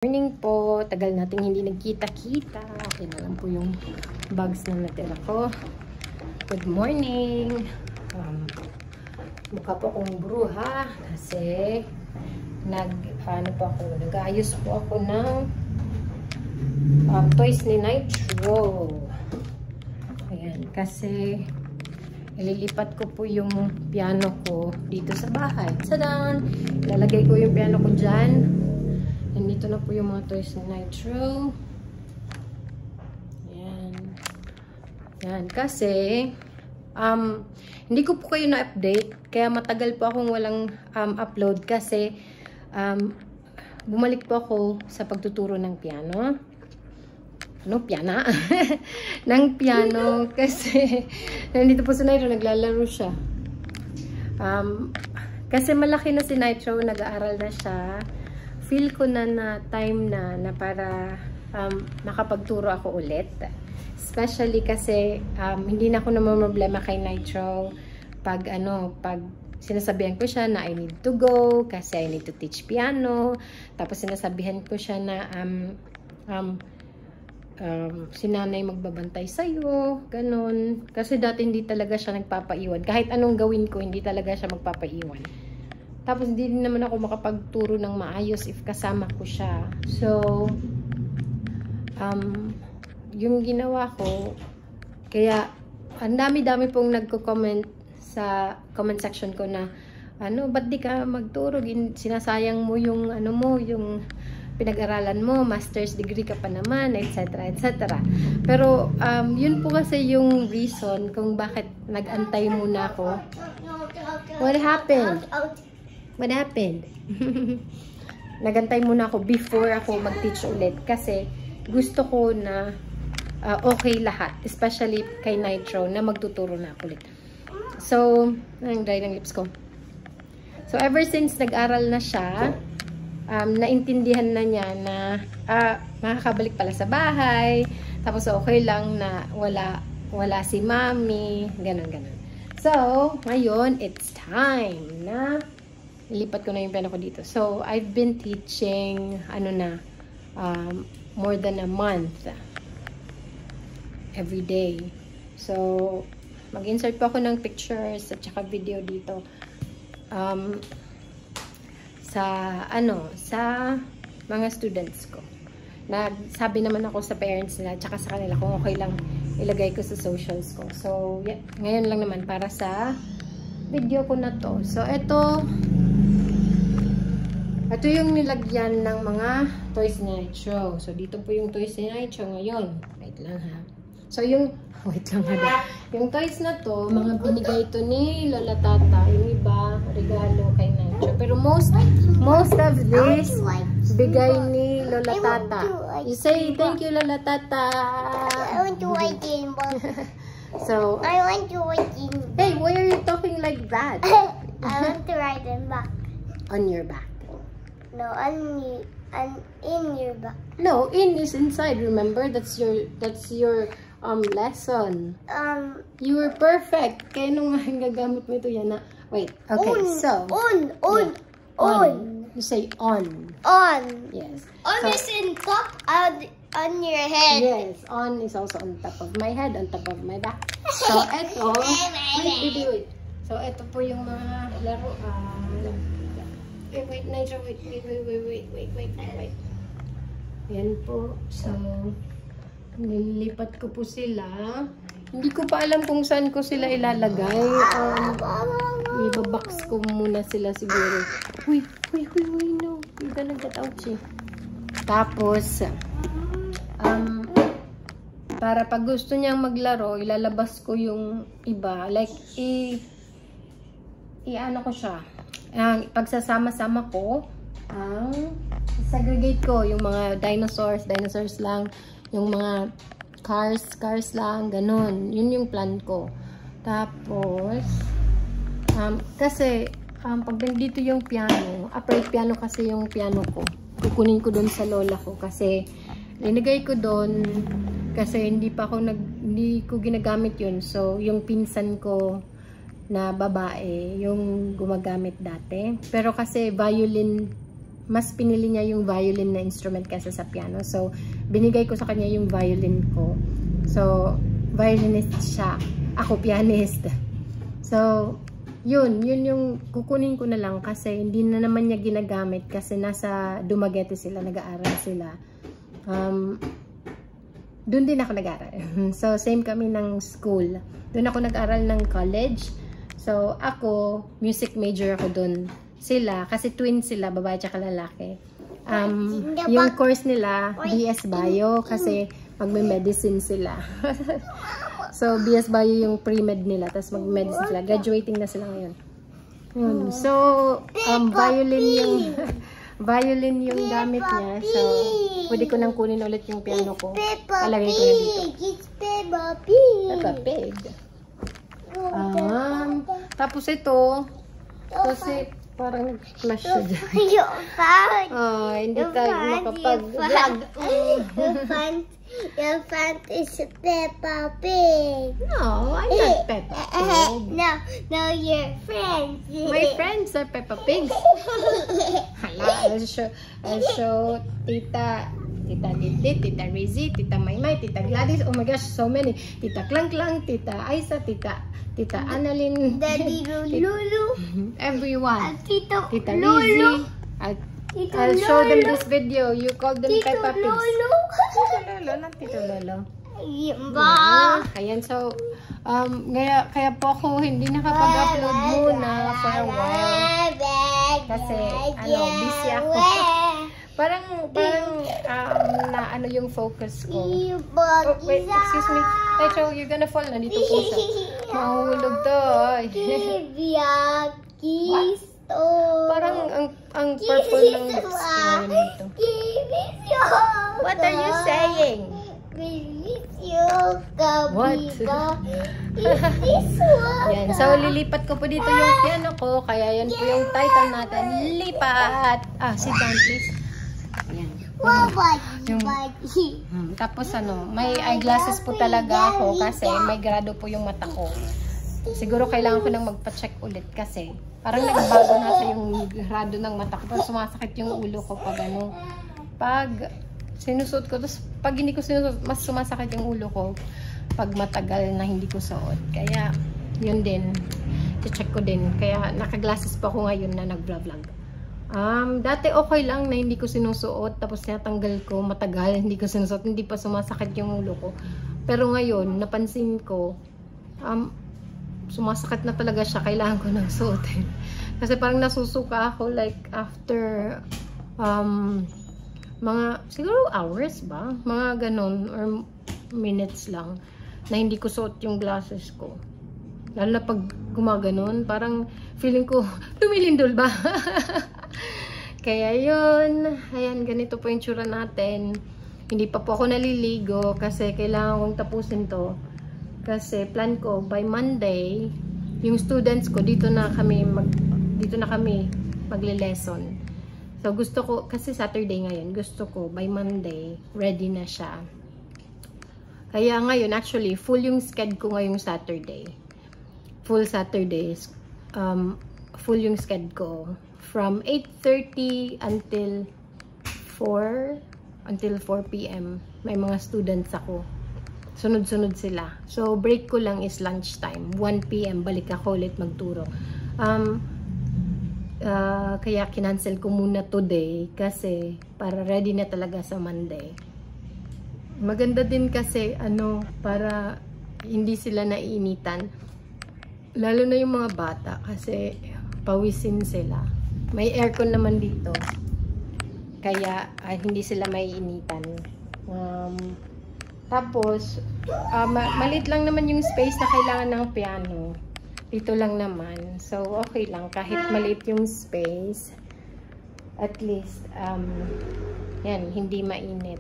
Morning po. Tagal nating hindi nagkita-kita. Okay na lang po yung bags na natira ko. Good morning. Mukha po akong bruha kasi nag-ayos po ako ng toys ni Nitro. Ayan, kasi ililipat ko po yung piano ko dito sa bahay. Tadan! Ilalagay ko yung piano ko dyan. Nandito na po yung mga toys ni Nitro. Yan. Yan. Kasi, hindi ko po kayo na-update. Kaya matagal po akong walang upload. Kasi, bumalik po ako sa pagtuturo ng piano. Ano? Piana? ng piano. Kasi, nandito po si Nitro. Naglalaro siya. Kasi malaki na si Nitro. Nag-aaral na siya. Feel ko na time na para makapagturo ako ulit. Especially kasi hindi na ako namamroblema kay Nitro pag sinasabihan ko siya na I need to go kasi I need to teach piano. Tapos sinasabihan ko siya na si nanay magbabantay sa'yo, ganun. Kasi dati hindi talaga siya nagpapaiwan. Kahit anong gawin ko, hindi talaga siya magpapaiwan. Tapos, hindi din naman ako makapagturo ng maayos if kasama ko siya. So, yung ginawa ko, kaya, ang dami-dami pong nagko-comment sa comment section ko na, ba't di ka magturo? Sinasayang mo yung, yung pinag-aralan mo, master's degree ka pa naman, etc., etc. Pero, yun po kasi yung reason kung bakit nag-antay muna ako. What happened? What happened? Nagantay muna ako before ako mag-teach ulit kasi gusto ko na okay lahat. Especially kay Nitro na magtuturo na ako ulit. So, ang dry ng lips ko. So, ever since nag-aral na siya, naintindihan na niya na makakabalik pala sa bahay. Tapos, okay lang na wala si mommy. Ganon. So, ngayon, it's time na ilipat ko na yung piano ko dito. So, I've been teaching, more than a month. Every day. So, mag-insert po ako ng pictures at saka video dito. Sa mga students ko. Nagsabi naman ako sa parents nila at saka sa kanila kung okay lang ilagay ko sa socials ko. So, ngayon lang naman para sa video ko na to. So, ito yung nilagyan ng mga toys ni Nitro. So, dito po yung toys ni Nitro ngayon. Wait lang ha. So, wait lang ha. Yung toys na to, mga binigay to ni Lola Tata. Yung iba, regalo kay Nitro. Pero most of this, bigay ni Lola Tata. You say, thank you Lola Tata. I want to write in book. So, I want to write in book. Hey, why are you talking like that? I want to write in back. On your back. No, in your back. No, in is inside. Remember, that's your lesson. You were perfect. Kaya nung gagamit mo ito yan na. Wait. Okay. On. You say on. On. Yes. On is in top on your head. Yes. On is also on top of my head, on top of my back. So eto. Wait. So eto po yung mga laro. Wait, Nitro, wait. Yan po. So, nililipat ko po sila. Hindi ko pa alam kung saan ko sila ilalagay. Ibabox ko muna sila siguro. Uy, no. You're gonna get out, eh. Tapos, para pag gusto niyang maglaro, ilalabas ko yung iba. Like, ano ko siya. Pagsasama-sama ko, segregate ko yung mga dinosaurs lang, yung mga cars lang, ganun. Yun yung plan ko. Tapos, kasi, pag nandito yung piano, upright piano kasi yung piano ko. Kukunin ko doon sa lola ko kasi, linagay ko doon kasi hindi ko ginagamit yun. So, yung pinsan ko, na babae yung gumagamit dati. Pero kasi violin mas pinili niya yung violin na instrument kaysa sa piano. So, binigay ko sa kanya yung violin ko. So, violinist siya. Ako, pianist. So, yun yung kukunin ko na lang kasi hindi na naman niya ginagamit kasi nasa Dumaguete sila, nag-aaral sila. Doon din ako nag-aaral. So, same kami ng school. Doon ako nag-aaral ng college. So, ako, music major ako doon. Sila, kasi twin sila, babae at lalaki. Yung course nila, BS Bio, kasi magme-medicine sila. So, BS Bio yung pre-med nila, tapos mag-medicine sila. Graduating na sila ngayon. So, violin yung gamit niya. So, pwede ko nang kunin ulit yung piano ko. Palagay ko na dito. Peppa Pig. Tapos ito, kasi parang nag-flash siya dyan. Hindi tayo makapag-vlog. Your fan is Peppa Pig. No, I'm not Peppa Pig. No, your friends. My friends are Peppa Pigs. Hala, I'll show Tita Lidit, Tita Rizzy, Tita Maymay, Tita Gladys. Oh my gosh, so many. Tita Klang Klang, Tita Aisa, Tita Annalyn, Daddy Lulu, everyone. Tita Rizzy. I'll show them this video. You call them Peppa Pigs. Lolo. Tito Lolo, not Tito Lolo. Ayan, so, kaya po ako hindi nakapag-upload muna for a while. Kasi, busy ako. Parang, na ano yung focus ko. Oh, wait, excuse me. Tacho, you're gonna fall. Nandito po siya. Mahulog to. Parang ang purple ng screen nito. What are you saying? What? Yan. So, lilipat ko po dito yung piano ko. Kaya yan po yung title natin. Lipat! Sit down please. Yan. Tapos may eyeglasses po talaga ako kasi may grado po yung mata ko. Siguro kailangan ko nang magpa-check ulit kasi parang nagbago na sa yung grado ng mata ko. Parang sumasakit yung ulo ko pag sinusuot ko. Tapos pag hindi ko sinusuot, mas sumasakit yung ulo ko pag matagal na hindi ko suot. Kaya yun din. I-check ko din. Kaya naka-glasses pa ako ngayon na nag-vlog. Dati okay lang na hindi ko sinusuot. Tapos natanggal ko matagal. Hindi ko sinusuot. Hindi pa sumasakit yung ulo ko. Pero ngayon, napansin ko, sumasakit na talaga siya. Kailangan ko nang suotin. Kasi parang nasusuka ako like after mga siguro hours ba? Mga ganon or minutes lang na hindi ko suot yung glasses ko. Lalo na pag gumaganon, parang feeling ko lumilindol ba? Kaya yun. Ayan, ganito po yung tsura natin. Hindi pa po ako naliligo kasi kailangan kong tapusin to. Kasi plan ko by Monday, yung students ko dito na kami magle-lesson. So gusto ko kasi Saturday ngayon, gusto ko by Monday ready na siya. Kaya ngayon actually full yung schedule ko ngayong Saturday. Full Saturdays. Full yung schedule ko from 8:30 until 4 p.m. May mga students ako. Sunod-sunod sila. So, break ko lang is lunchtime. 1 p.m. balik ako ulit magturo. Kaya kinancel ko muna today kasi para ready na talaga sa Monday. Maganda din kasi para hindi sila naiinitan. Lalo na yung mga bata kasi pawisin sila. May aircon naman dito. Kaya hindi sila maiinitan. Tapos, maliit lang naman yung space na kailangan ng piano. Dito lang naman. So, okay lang. Kahit maliit yung space, at least, yan, hindi mainit.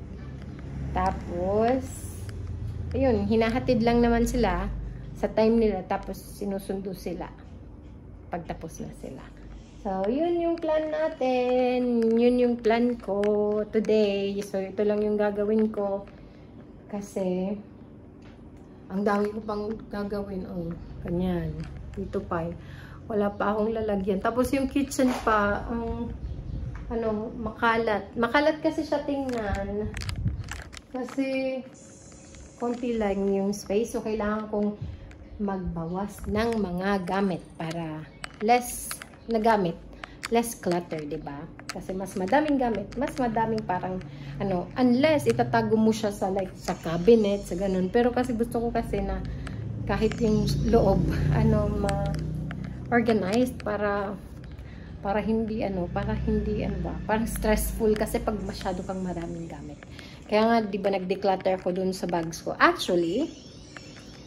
Tapos, ayun, hinahatid lang naman sila sa time nila. Tapos, sinusundo sila pagtapos na sila. So, yun yung plan natin. Yun yung plan ko today. So, ito lang yung gagawin ko. Kasi, ang dami ko pang gagawin. Oh, ganyan. Dito pa. Wala pa akong lalagyan. Tapos yung kitchen pa, makalat. Makalat kasi siya tingnan. Kasi konti lang yung space. So, kailangan kong magbawas ng mga gamit para less na gamit. Less clutter, diba? Kasi mas madaming gamit, mas madaming parang, unless itatago mo siya sa, like, sa cabinet, sa ganun. Pero kasi gusto ko kasi na kahit yung loob, ma-organized para hindi, parang stressful kasi pag masyado kang maraming gamit. Kaya nga, di ba, nag-declutter ko dun sa bags ko. Actually,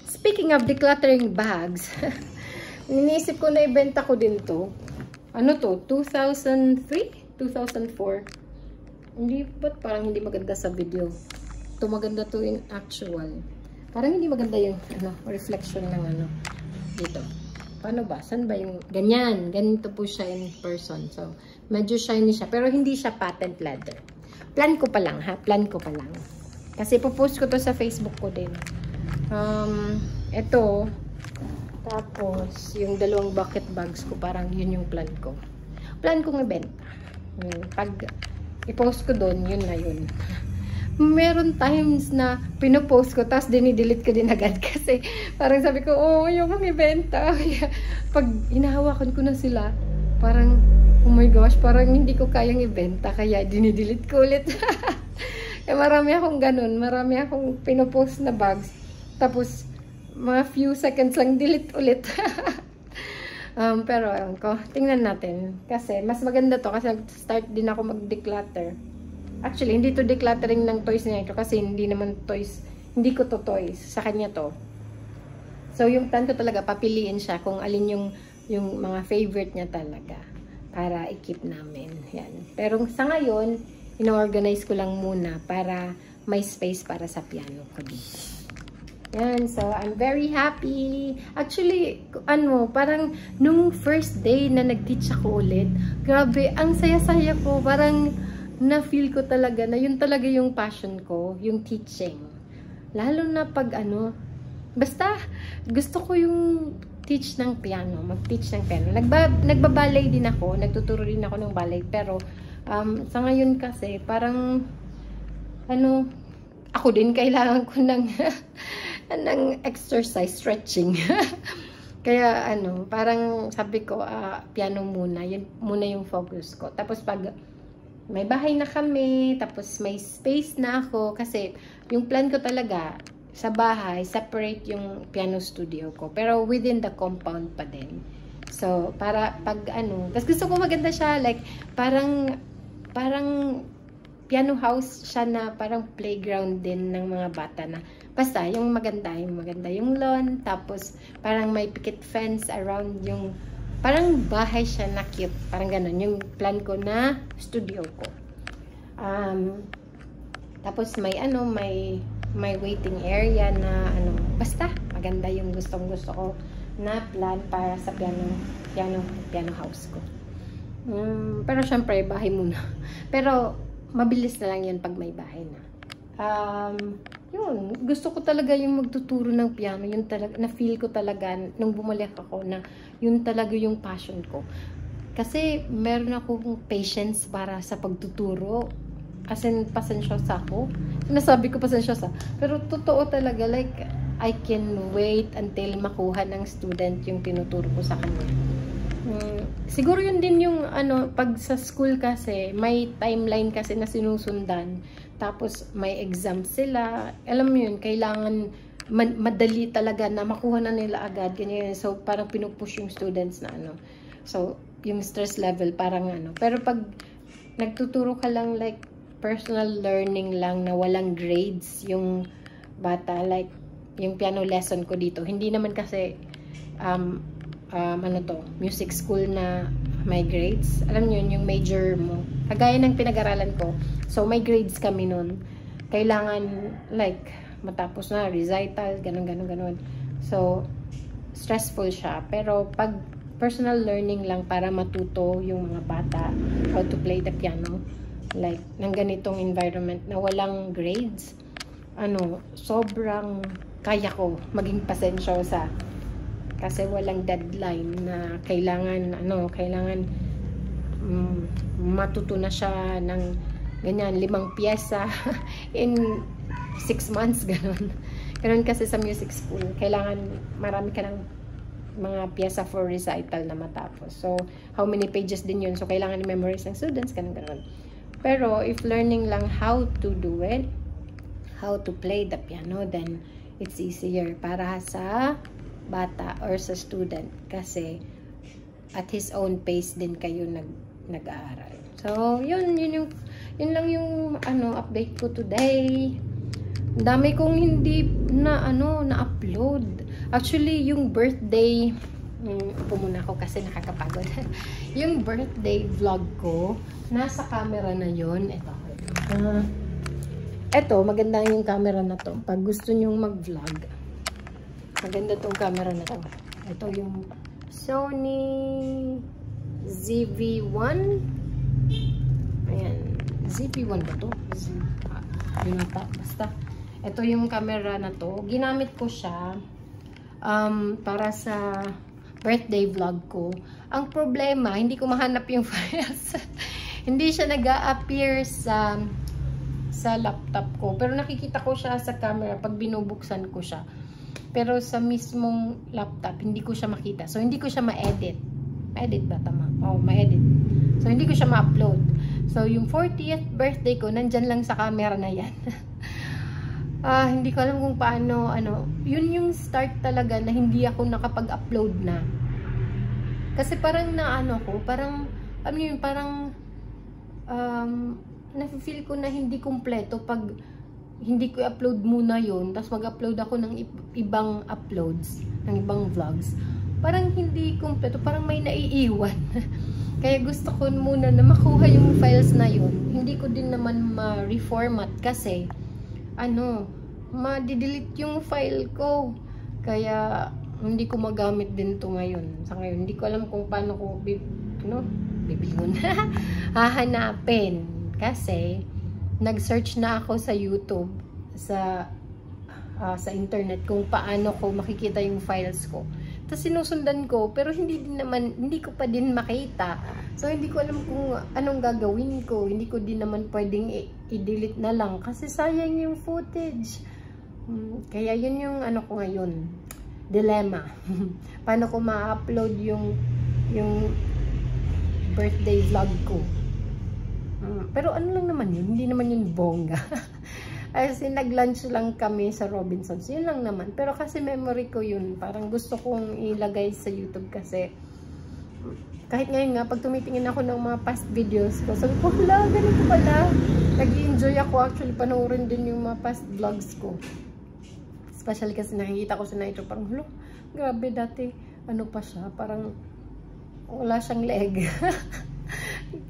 speaking of decluttering bags, ninisip ko na ibenta ko din to. Ano to? 2003? 2004? Hindi, ba't parang hindi maganda sa video? Ito maganda to in actual. Parang hindi maganda yung, reflection ng dito. Paano ba? Saan ba yung, ganyan. Ganito po siya in person. So, medyo shiny siya. Pero hindi siya patent leather. Plan ko pa lang, ha? Plan ko pa lang. Kasi ipopost ko to sa Facebook ko din. Ito, tapos, yung dalawang bucket bags ko, parang yun yung plan ko. Plan kong ibenta. Pag i-post ko doon, yun na yun. Meron times na pinopost ko, tapos dinidelete ko din agad. Kasi parang sabi ko, yung ibenta. Pag hinahawakan ko na sila, parang, oh my gosh, parang hindi ko kayang ibenta. Kaya dinidelete ko ulit. Marami akong ganun. Marami akong pinopost na bags. Tapos, mga few seconds lang delete ulit. Pero tingnan natin. Kasi mas maganda to kasi start din ako mag-declutter. Actually, hindi to decluttering ng toys niya ito kasi hindi naman toys. Hindi ko to toys. Sa kanya to. So, yung plan ko talaga, papiliin siya kung alin yung mga favorite niya talaga para i-keep namin. Yan. Pero sa ngayon, ino-organize ko lang muna para may space para sa piano ko dito. Yan, so I'm very happy. Actually, parang nung first day na nag-teach ako ulit, grabe, ang saya-saya ko. Parang na-feel ko talaga na yun talaga yung passion ko, yung teaching. Lalo na pag basta gusto ko yung teach ng piano, mag-teach ng piano. Nagbaballet din ako, nagtuturo din ako ng ballet, pero sa ngayon kasi parang ako din kailangan ko ng ng exercise, stretching. Kaya parang sabi ko, piano muna. Yun muna yung focus ko. Tapos pag may bahay na kami, tapos may space na ako, kasi yung plan ko talaga, sa bahay, separate yung piano studio ko. Pero within the compound pa din. So, para pag tapos gusto ko maganda siya, like, parang piano house siya na parang playground din ng mga bata na basta yung maganda yung lawn, tapos parang may picket fence around yung parang bahay siya na cute, parang ganun yung plan ko na studio ko. Tapos may may waiting area na basta maganda yung gustong gusto ko na plan para sa piano house ko. Pero syempre bahay muna. Pero mabilis na lang yun pag may bahay na. Yun, gusto ko talaga yung magtuturo ng piano. Yun talaga, na-feel ko talaga nung bumalik ako na yun talaga yung passion ko. Kasi meron akong patience para sa pagtuturo. As in, pasensyosa ako. Sinasabi ko pasensyosa. Pero totoo talaga, like, I can wait until makuha ng student yung tinuturo ko sa kanya. Siguro yun din yung pag sa school kasi may timeline kasi na sinusundan, tapos may exam sila, alam mo yun, kailangan madali talaga na makuha na nila agad, ganyan. So parang pinupush yung students na so yung stress level parang pero pag nagtuturo ka lang, like personal learning lang na walang grades yung bata, like yung piano lesson ko dito, hindi naman kasi music school na may grades. Alam niyo yung major mo. Kagaya ng pinag-aralan ko. So, may grades kami nun. Kailangan, like, matapos na, recital, ganun. So, stressful siya. Pero, pag personal learning lang para matuto yung mga bata how to play the piano, like, ng ganitong environment na walang grades, sobrang kaya ko maging pasensyosa. Kasi walang deadline na kailangan matuto na siya ng ganyan, 5 piyesa in 6 months, ganun. Ganun kasi sa music school. Kailangan marami ka ng mga piyesa for recital na matapos. So, how many pages din yun? So, kailangan i-memorize ng students, ganun. Pero, if learning lang how to do it, how to play the piano, then it's easier para sa bata or sa student. Kasi, at his own pace din kayo nag-aaral. So, yun lang yung update ko today. Dami kong hindi na-upload. Actually, yung birthday, upo muna ako kasi nakakapagod. Yung birthday vlog ko, nasa camera na yun. Ito, maganda yung camera na to. Pag gusto nyong mag-vlog, maganda tong camera na to. Ito yung Sony ZV-1. Ayan. ZV-1 ba to? Yun ata. Basta. Ito yung camera na to. Ginamit ko siya para sa birthday vlog ko. Ang problema, hindi ko mahanap yung files. Hindi siya nag-a-appear sa laptop ko. Pero nakikita ko siya sa camera pag binubuksan ko siya. Pero sa mismong laptop, hindi ko siya makita. So, hindi ko siya ma-edit. Ma-edit ba? Tama? Oh, ma-edit. So, hindi ko siya ma-upload. So, yung 40th birthday ko, nandyan lang sa camera na yan. Hindi ko alam kung paano, yun yung start talaga na hindi ako nakapag-upload na. Kasi parang nafe-feel ko na hindi kumpleto pag hindi ko i-upload muna yun, tapos mag-upload ako ng ibang uploads, ng ibang vlogs. Parang hindi kumpleto, parang may naiiwan. Kaya gusto ko muna na makuha yung files na yun. Hindi ko din naman ma-reformat kasi ma-delete yung file ko. Kaya, hindi ko magamit din to ngayon. Sa ngayon, hindi ko alam kung paano ko bibilon. Hahanapin. Kasi, nag-search na ako sa YouTube, sa internet, kung paano ko makikita yung files ko. Tapos sinusundan ko, pero hindi ko pa din makita. So, hindi ko alam kung anong gagawin ko. Hindi ko din naman pwedeng i-delete na lang. Kasi sayang yung footage. Kaya yun yung ko ngayon. Dilemma. Paano ko ma-upload yung birthday vlog ko. Pero lang naman yun. Hindi naman yun bongga. As in, nag-lunch lang kami sa Robinsons. Yun lang naman. Pero kasi memory ko yun. Parang gusto kong ilagay sa YouTube kasi kahit ngayon nga, pag tumitingin ako ng mga past videos ko, sabi ko, hala, ganito pala. Nag-i-enjoy ako actually panoorin din yung mga past vlogs ko. Especially kasi nakikita ko sa Nitro, parang, hala, grabe dati, pa siya, parang wala siyang leg.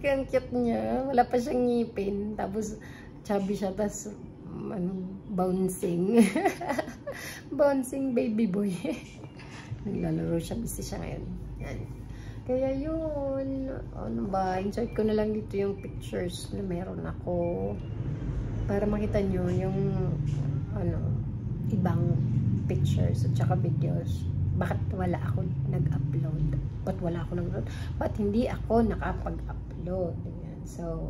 Ang cute niya. Wala pa siyang ngipin. Tapos, chubby siya. Tapos, bouncing. Bouncing baby boy. Naglalaro siya. Busy siya ngayon. Yan. Kaya yun. Insert ko na lang dito yung pictures na meron ako. Para makita nyo yung ibang pictures at saka videos. Bakit wala ako nag-upload? Ba't wala ako nag-upload? Ba't hindi ako nakapag-upload? So,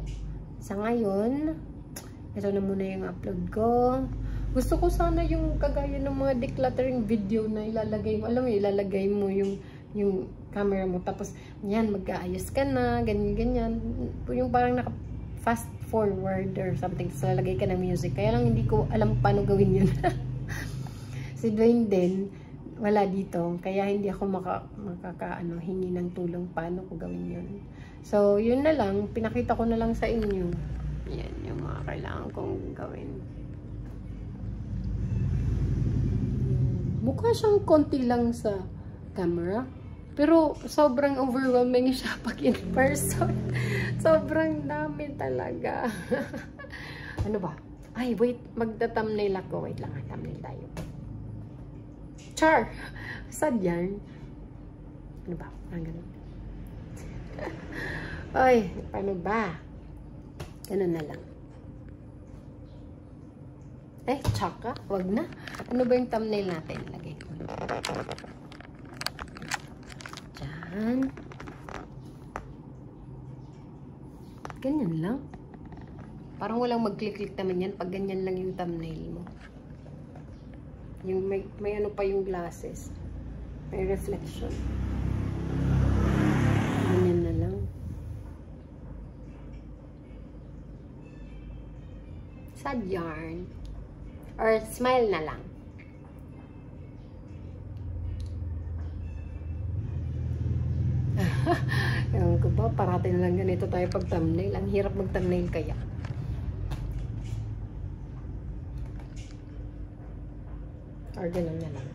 sa ngayon, ito na muna yung upload ko. Gusto ko sana yung kagaya ng mga decluttering video na ilalagay mo. Alam mo, ilalagay mo yung camera mo. Tapos, yan, mag-aayos ka na, ganyan-ganyan. Yung parang naka-fast forward or something. So, lalagay ka ng music. Kaya lang hindi ko alam paano gawin yun. Si Dwayne din, wala dito. Kaya hindi ako hingi ng tulong paano ko gawin yun. So, yun na lang. Pinakita ko na lang sa inyo. Yan, yung mga kailangan kong gawin. Mukha siyang konti lang sa camera. Pero, sobrang overwhelming siya pag in person. Sobrang dami talaga. Ano ba? Ay, wait. Magta-thumbnail ako. Wait lang. Thumbnail tayo. Char! Sad yan. Ano ba? Parang ganun. Ay, paano ba? Ganun na lang. Tsaka? Wag na. Ano ba yung thumbnail natin? Lagay ko. Diyan. Ganyan lang. Parang walang mag-click-click naman yan pag ganyan lang yung thumbnail mo. Yung may ano pa yung glasses. May reflection. Ganyan na lang. Sad yarn. Or smile na lang. Ewan ko ba, parati na lang ganito tayo pag thumbnail. Ang hirap mag thumbnail kaya. Or ganun na lang.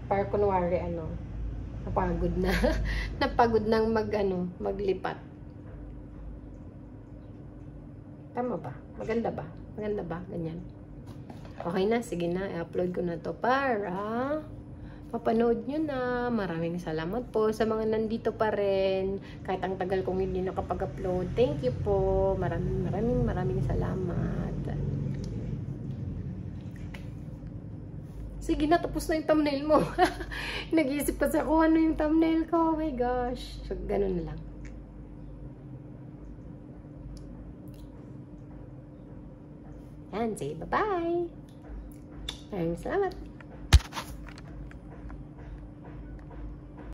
Para kunwari napagod na. Napagod nang maglipat. Tama ba? Maganda ba? Maganda ba? Ganyan. Okay na, sige na. I-upload ko na to para mapanood nyo na. Maraming salamat po sa mga nandito pa rin. Kahit ang tagal kong hindi nakapag-upload. Thank you po. Maraming salamat. Sige na, tapos na yung thumbnail mo. Nag-iisip pa sa kung ano yung thumbnail ko. Oh my gosh. So, ganun na lang. Yan, say bye-bye. Maraming salamat.